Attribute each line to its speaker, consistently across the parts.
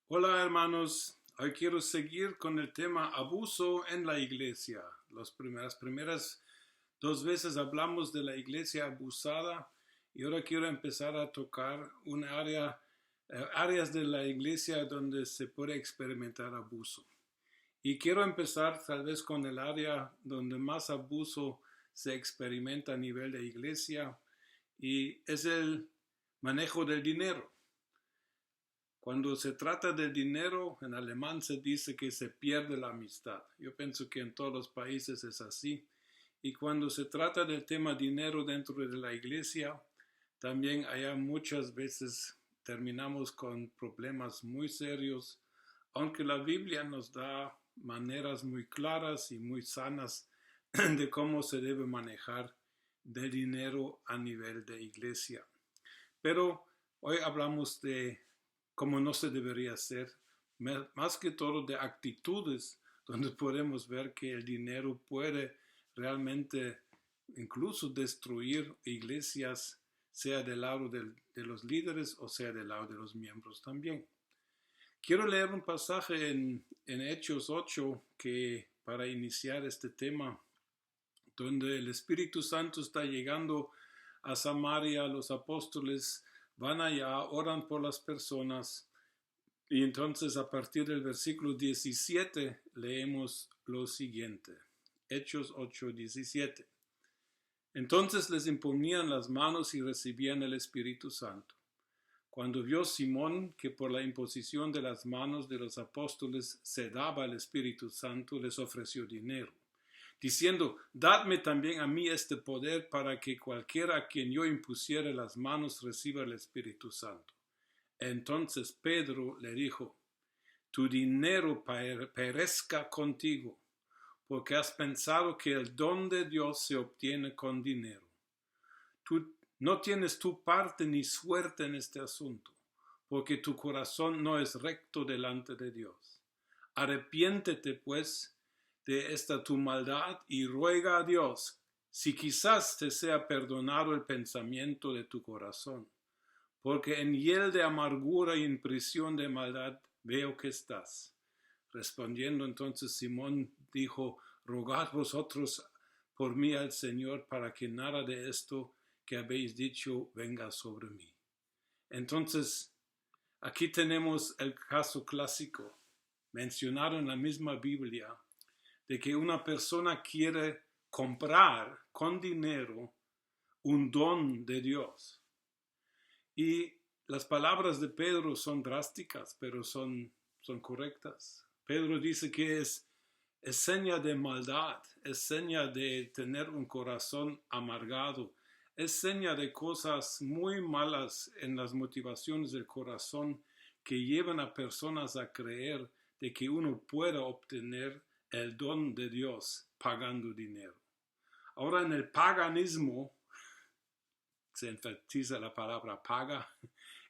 Speaker 1: Hola hermanos, hoy quiero seguir con el tema abuso en la iglesia. Las primeras dos veces hablamos de la iglesia abusada y ahora quiero empezar a tocar áreas de la iglesia donde se puede experimentar abuso. Y quiero empezar tal vez con el área donde más abuso se experimenta a nivel de iglesia y es el manejo del dinero. Cuando se trata del dinero, en alemán se dice que se pierde la amistad. Yo pienso que en todos los países es así. Y cuando se trata del tema dinero dentro de la iglesia, también allá muchas veces terminamos con problemas muy serios, aunque la Biblia nos da maneras muy claras y muy sanas de cómo se debe manejar del dinero a nivel de iglesia. Pero hoy hablamos de cómo no se debería hacer, más que todo de actitudes donde podemos ver que el dinero puede realmente incluso destruir iglesias, sea del lado de los líderes o sea del lado de los miembros también. Quiero leer un pasaje en Hechos 8 que para iniciar este tema, donde el Espíritu Santo está llegando a Samaria, los apóstoles van allá, oran por las personas y entonces a partir del versículo 17 leemos lo siguiente. Hechos 8:17. Entonces les imponían las manos y recibían el Espíritu Santo. Cuando vio Simón que por la imposición de las manos de los apóstoles se daba el Espíritu Santo, les ofreció dinero, diciendo, dadme también a mí este poder para que cualquiera a quien yo impusiere las manos reciba el Espíritu Santo. Entonces Pedro le dijo, tu dinero perezca contigo, porque has pensado que el don de Dios se obtiene con dinero. Tú no tienes tu parte ni suerte en este asunto, porque tu corazón no es recto delante de Dios. Arrepiéntete, pues, de esta tu maldad y ruega a Dios, si quizás te sea perdonado el pensamiento de tu corazón, porque en hiel de amargura y en prisión de maldad veo que estás. Respondiendo entonces Simón dijo, rogad vosotros por mí al Señor para que nada de esto que habéis dicho venga sobre mí. Entonces, aquí tenemos el caso clásico, mencionado en la misma Biblia, de que una persona quiere comprar con dinero un don de Dios. Y las palabras de Pedro son drásticas, pero son correctas. Pedro dice que es seña de maldad, es seña de tener un corazón amargado, es seña de cosas muy malas en las motivaciones del corazón que llevan a personas a creer de que uno pueda obtener el don de Dios pagando dinero. Ahora en el paganismo, se enfatiza la palabra paga,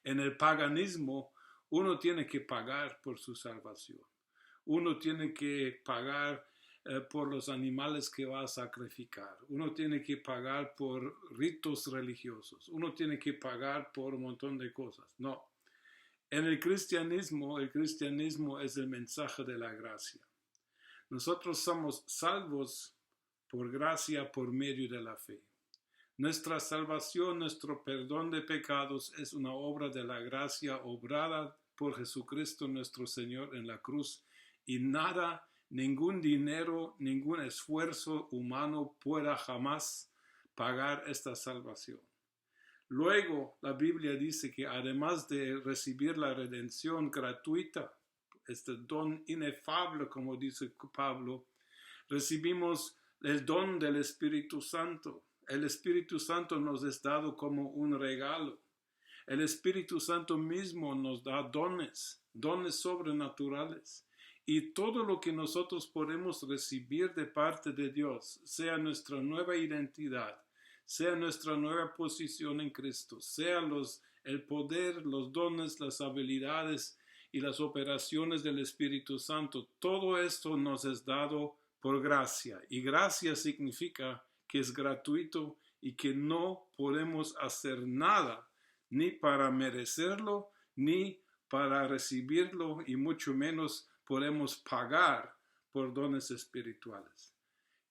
Speaker 1: en el paganismo uno tiene que pagar por su salvación. Uno tiene que pagar por los animales que va a sacrificar. Uno tiene que pagar por ritos religiosos. Uno tiene que pagar por un montón de cosas. No. En el cristianismo es el mensaje de la gracia. Nosotros somos salvos por gracia por medio de la fe. Nuestra salvación, nuestro perdón de pecados es una obra de la gracia obrada por Jesucristo nuestro Señor en la cruz y nada, ningún dinero, ningún esfuerzo humano pueda jamás pagar esta salvación. Luego, la Biblia dice que además de recibir la redención gratuita, este don inefable, como dice Pablo, recibimos el don del Espíritu Santo. El Espíritu Santo nos es dado como un regalo. El Espíritu Santo mismo nos da dones sobrenaturales. Y todo lo que nosotros podemos recibir de parte de Dios, sea nuestra nueva identidad, sea nuestra nueva posición en Cristo, sea el poder, los dones, las habilidades y las operaciones del Espíritu Santo, todo esto nos es dado por gracia. Y gracia significa que es gratuito y que no podemos hacer nada ni para merecerlo ni para recibirlo y mucho menos podemos pagar por dones espirituales.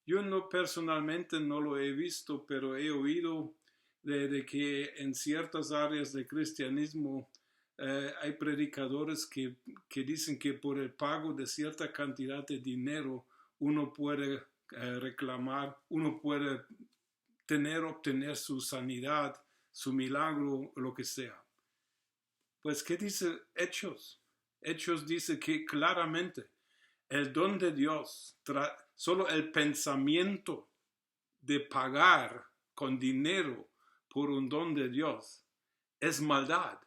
Speaker 1: Yo no personalmente no lo he visto, pero he oído de que en ciertas áreas del cristianismo hay predicadores que dicen que por el pago de cierta cantidad de dinero uno puede reclamar, uno puede obtener su sanidad, su milagro, lo que sea. Pues, ¿qué dice Hechos? Hechos dice que claramente el don de Dios, solo el pensamiento de pagar con dinero por un don de Dios es maldad.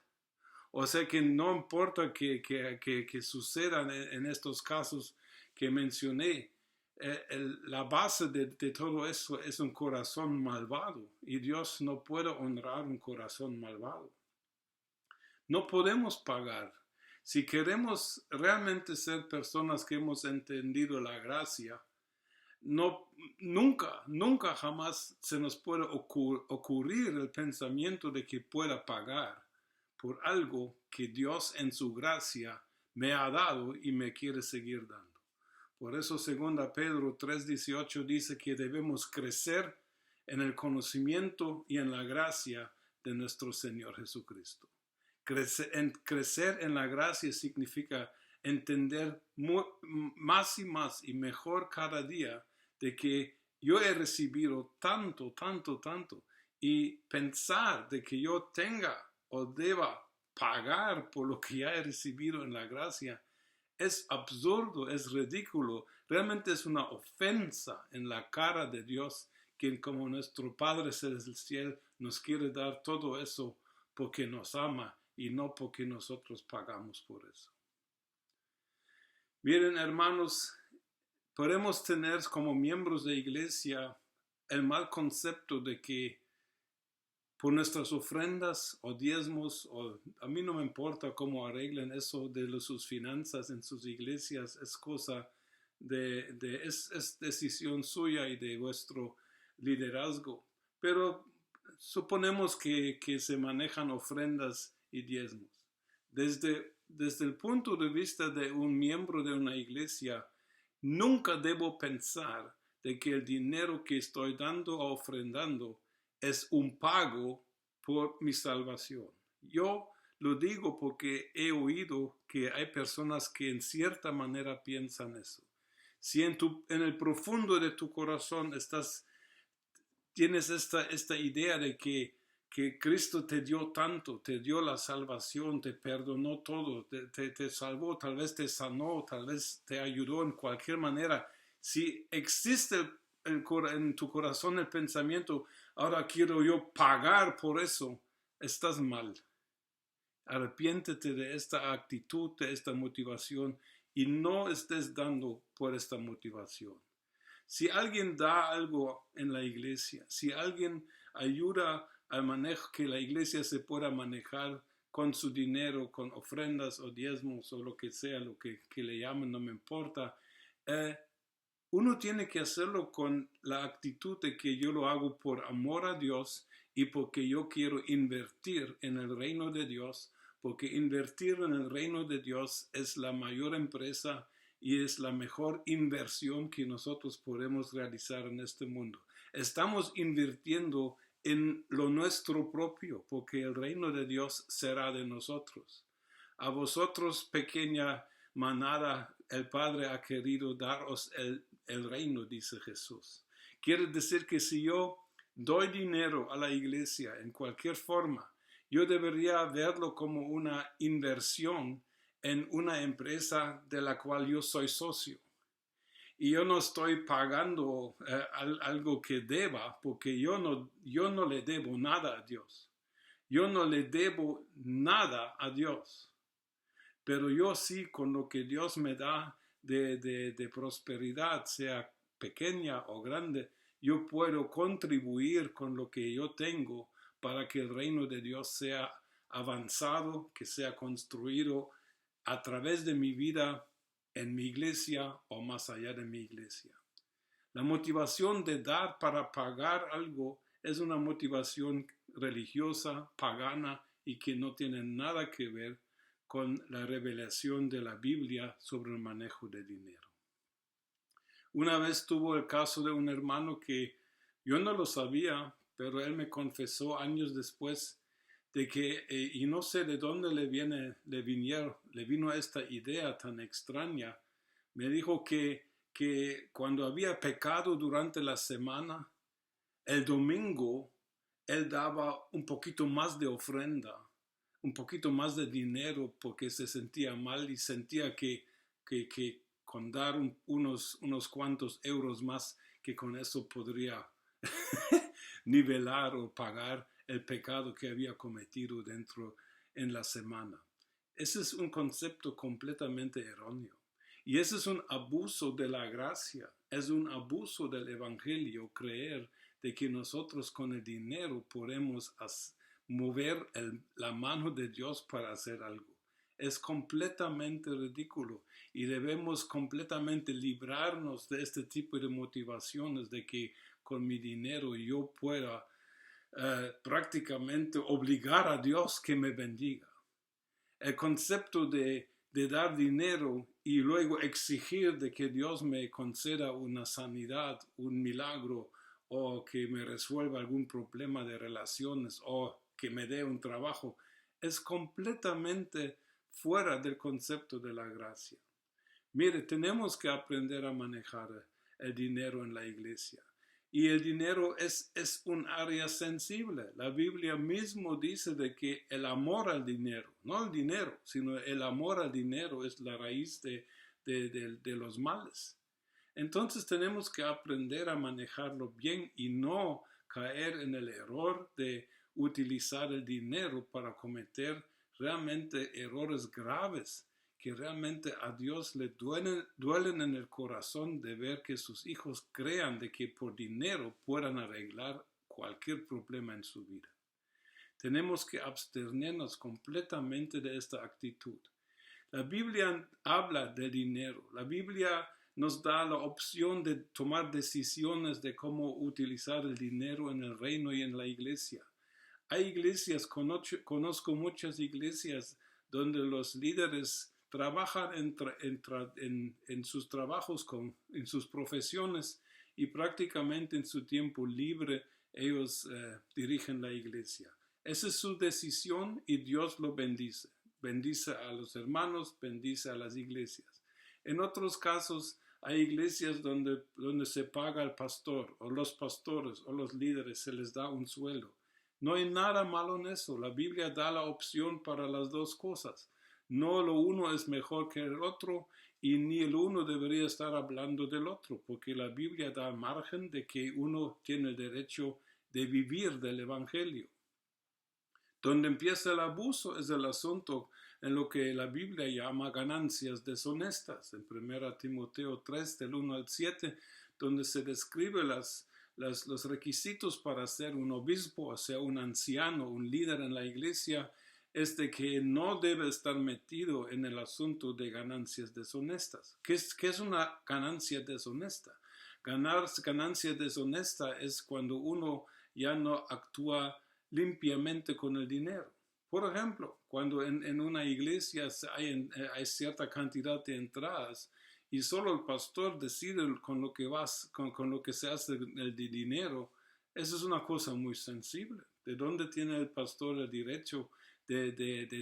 Speaker 1: O sea que no importa que sucedan en estos casos que mencioné, la base de todo eso es un corazón malvado y Dios no puede honrar un corazón malvado. No podemos pagar. Si queremos realmente ser personas que hemos entendido la gracia, nunca jamás se nos puede ocurrir el pensamiento de que pueda pagar por algo que Dios en su gracia me ha dado y me quiere seguir dando. Por eso 2 Pedro 3:18 dice que debemos crecer en el conocimiento y en la gracia de nuestro Señor Jesucristo. Crecer en la gracia significa entender más y más y mejor cada día de que yo he recibido tanto, y pensar de que yo tenga o deba pagar por lo que ya he recibido en la gracia es absurdo, es ridículo, realmente es una ofensa en la cara de Dios, quien como nuestro Padre Celestial nos quiere dar todo eso porque nos ama y no porque nosotros pagamos por eso. Miren, hermanos, podemos tener como miembros de iglesia el mal concepto de que por nuestras ofrendas o diezmos, o a mí no me importa cómo arreglen eso de sus finanzas en sus iglesias, es cosa es decisión suya y de vuestro liderazgo. Pero suponemos que se manejan ofrendas y diezmos. Desde el punto de vista de un miembro de una iglesia, nunca debo pensar de que el dinero que estoy dando o ofrendando es un pago por mi salvación. Yo lo digo porque he oído que hay personas que en cierta manera piensan eso. Si en el profundo de tu corazón tienes esta idea de que Cristo te dio tanto, te dio la salvación, te perdonó todo, te salvó, tal vez te sanó, tal vez te ayudó en cualquier manera. Si existe en tu corazón el pensamiento, ahora quiero yo pagar por eso, estás mal. Arrepiéntete de esta actitud, de esta motivación y no estés dando por esta motivación. Si alguien da algo en la iglesia, si alguien ayuda al manejo que la iglesia se pueda manejar con su dinero, con ofrendas o diezmos o lo que sea, lo que le llamen, no me importa, uno tiene que hacerlo con la actitud de que yo lo hago por amor a Dios y porque yo quiero invertir en el reino de Dios, porque invertir en el reino de Dios es la mayor empresa y es la mejor inversión que nosotros podemos realizar en este mundo. Estamos invirtiendo en lo nuestro propio, porque el reino de Dios será de nosotros. A vosotros, pequeña manada, el Padre ha querido daros el reino, dice Jesús. Quiere decir que si yo doy dinero a la iglesia en cualquier forma, yo debería verlo como una inversión en una empresa de la cual yo soy socio. Y yo no estoy pagando algo que deba, porque yo no le debo nada a Dios. Yo no le debo nada a Dios. Pero yo sí, con lo que Dios me da de prosperidad, sea pequeña o grande, yo puedo contribuir con lo que yo tengo para que el reino de Dios sea avanzado, que sea construido a través de mi vida en mi iglesia o más allá de mi iglesia. La motivación de dar para pagar algo es una motivación religiosa, pagana y que no tiene nada que ver con la revelación de la Biblia sobre el manejo de dinero. Una vez tuvo el caso de un hermano que yo no lo sabía, pero él me confesó años después de que, y no sé de dónde le vino esta idea tan extraña. Me dijo que cuando había pecado durante la semana, el domingo él daba un poquito más de ofrenda, un poquito más de dinero porque se sentía mal y sentía que con dar unos cuantos euros más, que con eso podría nivelar o pagar el pecado que había cometido dentro en la semana. Ese es un concepto completamente erróneo. Y ese es un abuso de la gracia, es un abuso del evangelio creer de que nosotros con el dinero podemos mover la mano de Dios para hacer algo. Es completamente ridículo y debemos completamente librarnos de este tipo de motivaciones de que con mi dinero yo pueda prácticamente obligar a Dios que me bendiga. El concepto de dar dinero y luego exigir de que Dios me conceda una sanidad, un milagro, o que me resuelva algún problema de relaciones, o que me dé un trabajo, es completamente fuera del concepto de la gracia. Mire, tenemos que aprender a manejar el dinero en la iglesia. Y el dinero es un área sensible. La Biblia mismo dice de que el amor al dinero, no el dinero, sino el amor al dinero es la raíz de los males. Entonces tenemos que aprender a manejarlo bien y no caer en el error de utilizar el dinero para cometer realmente errores graves que realmente a Dios le duelen en el corazón de ver que sus hijos crean de que por dinero puedan arreglar cualquier problema en su vida. Tenemos que abstenernos completamente de esta actitud. La Biblia habla de dinero. La Biblia nos da la opción de tomar decisiones de cómo utilizar el dinero en el reino y en la iglesia. Hay iglesias, conozco muchas iglesias donde los líderes trabajan en sus trabajos, en sus profesiones, y prácticamente en su tiempo libre ellos dirigen la iglesia. Esa es su decisión y Dios lo bendice. Bendice a los hermanos, bendice a las iglesias. En otros casos hay iglesias donde se paga al pastor o los pastores o los líderes, se les da un sueldo. No hay nada malo en eso. La Biblia da la opción para las dos cosas. No lo uno es mejor que el otro y ni el uno debería estar hablando del otro, porque la Biblia da margen de que uno tiene el derecho de vivir del evangelio. Donde empieza el abuso es el asunto en lo que la Biblia llama ganancias deshonestas. En 1 Timoteo 3, del 1 al 7, donde se describe los requisitos para ser un obispo, o sea, un anciano, un líder en la iglesia, es de que no debe estar metido en el asunto de ganancias deshonestas. ¿Qué es una ganancia deshonesta? Ganancia deshonesta es cuando uno ya no actúa limpiamente con el dinero. Por ejemplo, cuando en una iglesia hay cierta cantidad de entradas y solo el pastor decide con lo que se hace el dinero, eso es una cosa muy sensible. ¿De dónde tiene el pastor el derecho de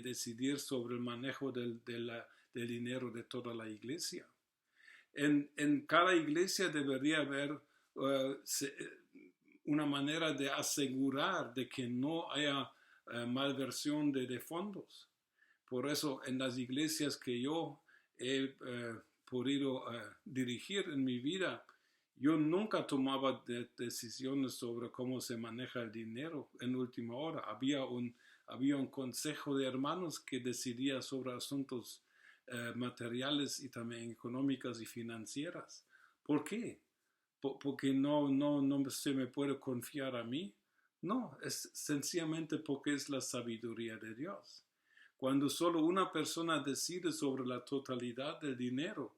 Speaker 1: decidir sobre el manejo del dinero de toda la iglesia? En cada iglesia debería haber una manera de asegurar de que no haya malversión de fondos. Por eso en las iglesias que yo he podido dirigir en mi vida, yo nunca tomaba decisiones sobre cómo se maneja el dinero en última hora. Había un consejo de hermanos que decidía sobre asuntos materiales y también económicas y financieras. ¿Por qué? ¿Porque no se me puede confiar a mí? No, es sencillamente porque es la sabiduría de Dios. Cuando solo una persona decide sobre la totalidad del dinero,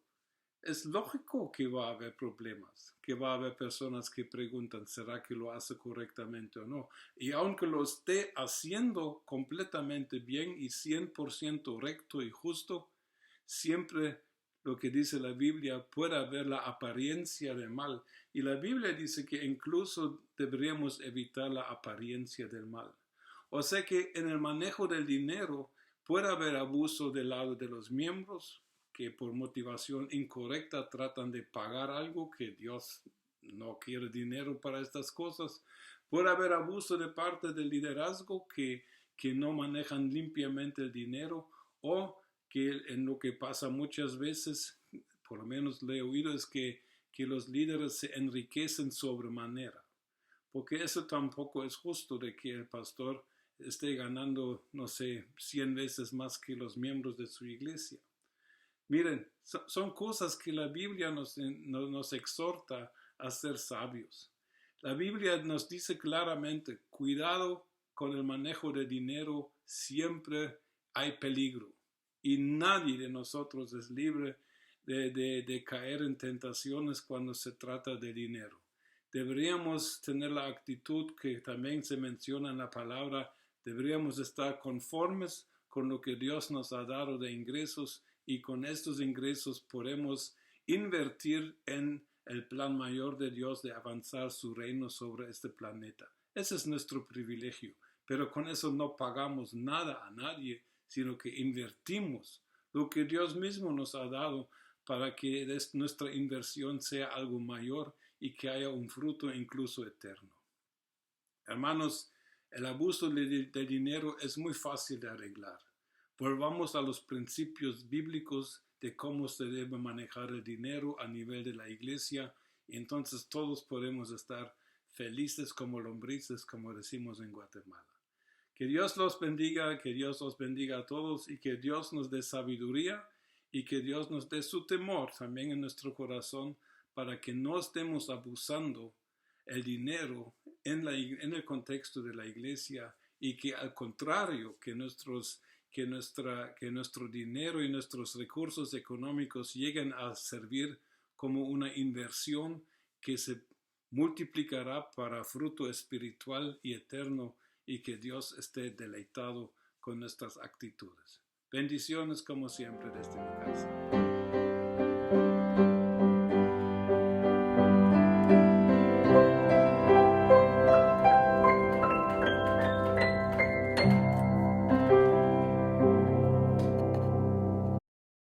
Speaker 1: es lógico que va a haber problemas, que va a haber personas que preguntan, ¿será que lo hace correctamente o no? Y aunque lo esté haciendo completamente bien y 100% recto y justo, siempre lo que dice la Biblia puede haber la apariencia de mal. Y la Biblia dice que incluso deberíamos evitar la apariencia del mal. O sea que en el manejo del dinero puede haber abuso del lado de los miembros que por motivación incorrecta tratan de pagar algo que Dios no quiere dinero para estas cosas. Puede haber abuso de parte del liderazgo que no manejan limpiamente el dinero o que en lo que pasa muchas veces, por lo menos le he oído, es que los líderes se enriquecen sobremanera. Porque eso tampoco es justo de que el pastor esté ganando, no sé, 100 veces más que los miembros de su iglesia. Miren, son cosas que la Biblia nos exhorta a ser sabios. La Biblia nos dice claramente, cuidado con el manejo de dinero, siempre hay peligro. Y nadie de nosotros es libre de caer en tentaciones cuando se trata de dinero. Deberíamos tener la actitud que también se menciona en la palabra, deberíamos estar conformes con lo que Dios nos ha dado de ingresos y con estos ingresos podemos invertir en el plan mayor de Dios de avanzar su reino sobre este planeta. Ese es nuestro privilegio, pero con eso no pagamos nada a nadie, sino que invertimos lo que Dios mismo nos ha dado para que nuestra inversión sea algo mayor y que haya un fruto incluso eterno. Hermanos, el abuso de dinero es muy fácil de arreglar. Volvamos a los principios bíblicos de cómo se debe manejar el dinero a nivel de la iglesia y entonces todos podemos estar felices como lombrices, como decimos en Guatemala. Que Dios los bendiga, que Dios los bendiga a todos y que Dios nos dé sabiduría y que Dios nos dé su temor también en nuestro corazón para que no estemos abusando el dinero en el contexto de la iglesia y que al contrario, que nuestro dinero y nuestros recursos económicos lleguen a servir como una inversión que se multiplicará para fruto espiritual y eterno y que Dios esté deleitado con nuestras actitudes. Bendiciones como siempre desde mi casa.